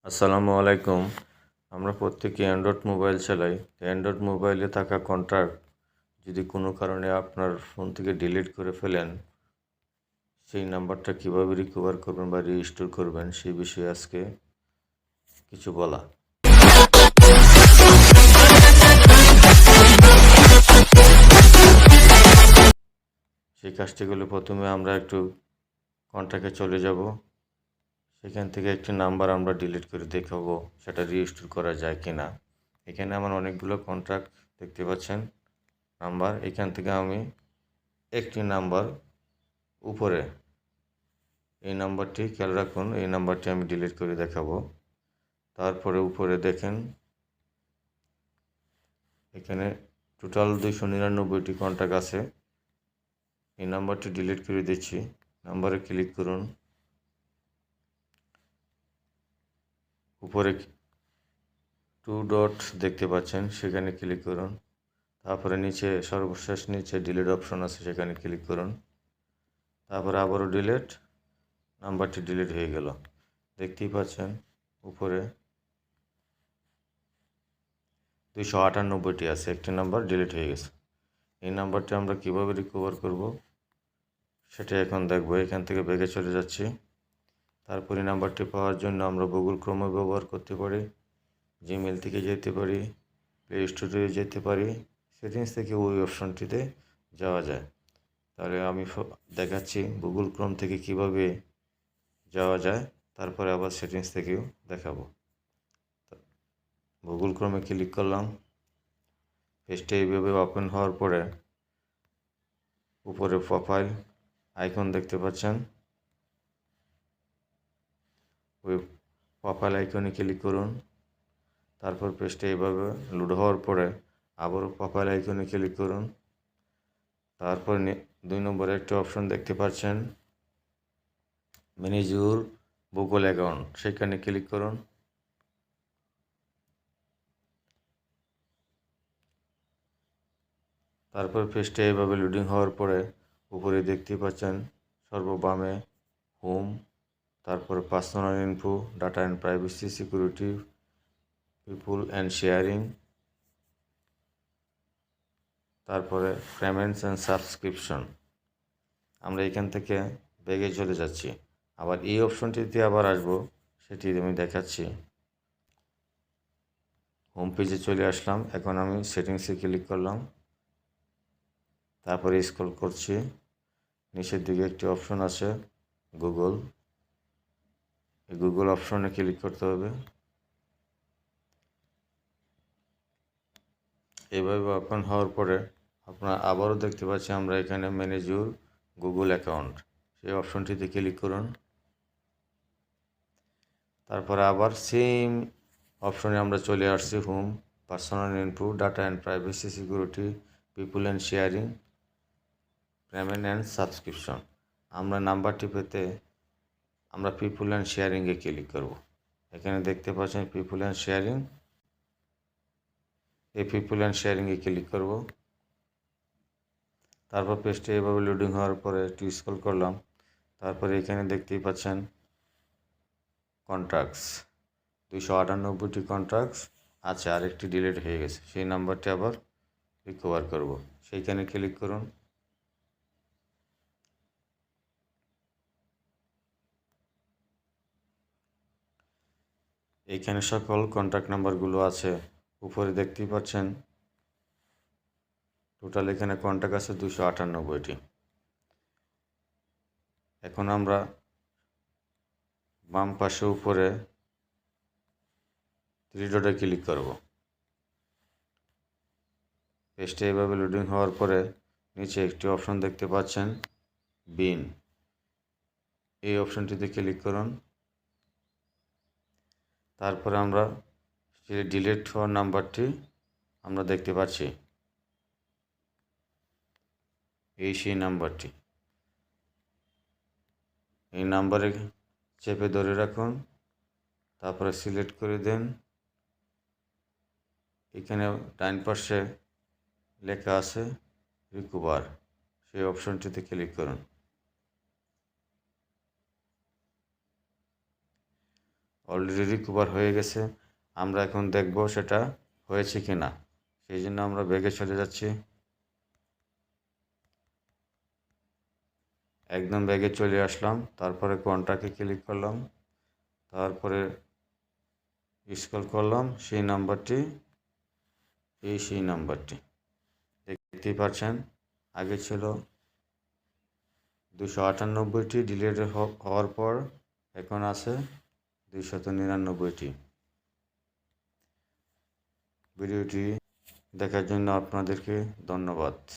আসসালামু আলাইকুম। আমরা প্রত্যেকে অ্যান্ড্রয়েড মোবাইল চালাই। অ্যান্ড্রয়েড মোবাইলে থাকা কন্ট্যাক্ট যদি কোনো কারণে আপনার ফোন থেকে ডিলিট করে ফেলেন, সেই নাম্বারটা কীভাবে রিকভার করবেন বা রিস্টোর করবেন সেই বিষয়ে আজকে কিছু বলা। সেই কাজটি করলে প্রথমে আমরা একটু কন্ট্যাক্টে চলে যাব। সেখান থেকে একটি নাম্বার আমরা ডিলিট করে দেখাবো সেটা রিস্টোর করা যায় কি না। এখানে আমার অনেকগুলো কন্ট্যাক্ট দেখতে পাচ্ছেন নাম্বার। এখান থেকে আমি একটি নাম্বার উপরে, এই নাম্বারটি খেয়াল রাখুন, এই নাম্বারটি আমি ডিলিট করে দেখাবো। তারপরে উপরে দেখেন এখানে টোটাল 299টি কন্ট্যাক্ট আছে। এই নাম্বারটি ডিলিট করে দিচ্ছি। নাম্বারে ক্লিক করুন। উপরে 2 ডট দেখতে পাচ্ছেন, সেখানে ক্লিক করুন। তারপরে নিচে সর্বশেষ নিচে ডিলিট অপশন আছে, সেখানে ক্লিক করুন। তারপরে আবারও ডিলিট, নাম্বারটি ডিলিট হয়ে গেল। দেখতেই পাচ্ছেন উপরে 298টি আছে, একটি নাম্বার ডিলিট হয়ে গেছে। এই নাম্বারটি আমরা কিভাবে রিকভার করব সেটা এখন দেখব। এখান থেকে ব্যাগে চলে যাচ্ছি। তারপরে নাম্বারটি পাওয়ার জন্য আমরা গুগল ক্রোমে ব্যবহার করতে পারি, জিমেল থেকে যেতে পারি, প্লে স্টোরে যেতে পারি, সেটিংস থেকে ওই অপশনটিতে যাওয়া যায়। তাহলে আমি দেখাচ্ছি গুগল ক্রোম থেকে কিভাবে যাওয়া যায়, তারপরে আবার সেটিংস থেকেও দেখাবো। গুগল ক্রোমে ক্লিক করলাম। পেজটা এইভাবে ওপেন হওয়ার পরে উপরে প্রোফাইল আইকন দেখতে পাচ্ছেন, ওই প্রোফাইল আইকনে ক্লিক করুন। তারপর পেজটা এইভাবে লোড হওয়ার পরে আবারও প্রোফাইল আইকনে ক্লিক করুন। তারপর 2 নম্বরে একটা অপশন দেখতে পাচ্ছেন, ম্যানেজ ইউর গুগল অ্যাকাউন্ট, সেখানে ক্লিক করুন। তারপর পেজটা এইভাবে লোডিং হওয়ার পরে উপরে দেখতে পাচ্ছেন সর্ববামে হোম, তারপরে personal info, data and privacy, security, people and sharing, তারপরে পেমেন্টস অ্যান্ড সাবস্ক্রিপশন। আমরা এখান থেকে ব্যাগে চলে যাচ্ছি। আবার এই অপশনটিতে আবার আসবো, সেটি আমি দেখাচ্ছি। হোম পেজে চলে আসলাম। এখন আমি সেটিংসে ক্লিক করলাম। তারপরে স্ক্রল করছি, নিচের দিকে একটি অপশন আছে গুগল, এই গুগল অপশনে ক্লিক করতে হবে। এইভাবে ওপেন হওয়ার পরে আপনারা আবারও দেখতে পাচ্ছি আমরা এখানে ম্যানেজ ইউর গুগল অ্যাকাউন্ট, সেই অপশনটিতে ক্লিক করুন। তারপরে আবার সেম অপশনে আমরা চলে আসছি, home, personal info, data and privacy, security, people and sharing, payment and subscription. আমরা নাম্বারটি পেতে আমরা পিপুল অ্যান্ড শেয়ারিংয়ে ক্লিক করব। এখানে দেখতে পাচ্ছেন পিপুল অ্যান্ড শেয়ারিং, এই পিপুল অ্যান্ড শেয়ারিংয়ে ক্লিক করব। তারপর পেজটা এভাবে লোডিং হওয়ার পরে একটু স্ক্রল করলাম। তারপরে এখানে দেখতেই পাচ্ছেন কন্ট্যাক্টস, 298টি কন্ট্যাক্টস আছে, আরেকটি ডিলিট হয়ে গেছে। সেই নাম্বারটি আবার রিকভার করব, সেইখানে ক্লিক করুন। এইখানে সকল কন্ট্যাক্ট নাম্বারগুলো আছে। উপরে দেখতেই পাচ্ছেন টোটাল এখানে কন্ট্যাক্ট আছে 298টি। এখন আমরা বাম পাশে উপরে 3 ডটে ক্লিক করব। পেজটা এভাবে লোডিং হওয়ার পরে নিচে একটি অপশন দেখতে পাচ্ছেন বিন, এই অপশনটিতে ক্লিক করুন। তারপরে আমরা ডিলিট হওয়ার নাম্বারটি আমরা দেখতে পাচ্ছি, এই সেই নাম্বারটি। এই নাম্বারে চেপে ধরে রাখুন, তারপরে সিলেক্ট করে দেন। এখানে ডান পাশে লেখা আছে রিকভার, সেই অপশনটিতে ক্লিক করুন। অলরেডি রিকভার হয়ে গেছে। আমরা এখন দেখব সেটা হয়েছে কি না। সেই জন্য আমরা ব্যাগে চলে যাচ্ছি। একদম ব্যাগে চলে আসলাম, তারপরে কন্টাক্টে ক্লিক করলাম, তারপরে স্ক্রল করলাম সেই নাম্বারটি, সেই নাম্বারটি দেখতেই পাচ্ছেন আগে ছিল 298টি, ডিলিট হওয়ার পর এখন আছে 299টি। ভিডিওটি দেখার জন্য আপনাদেরকে ধন্যবাদ।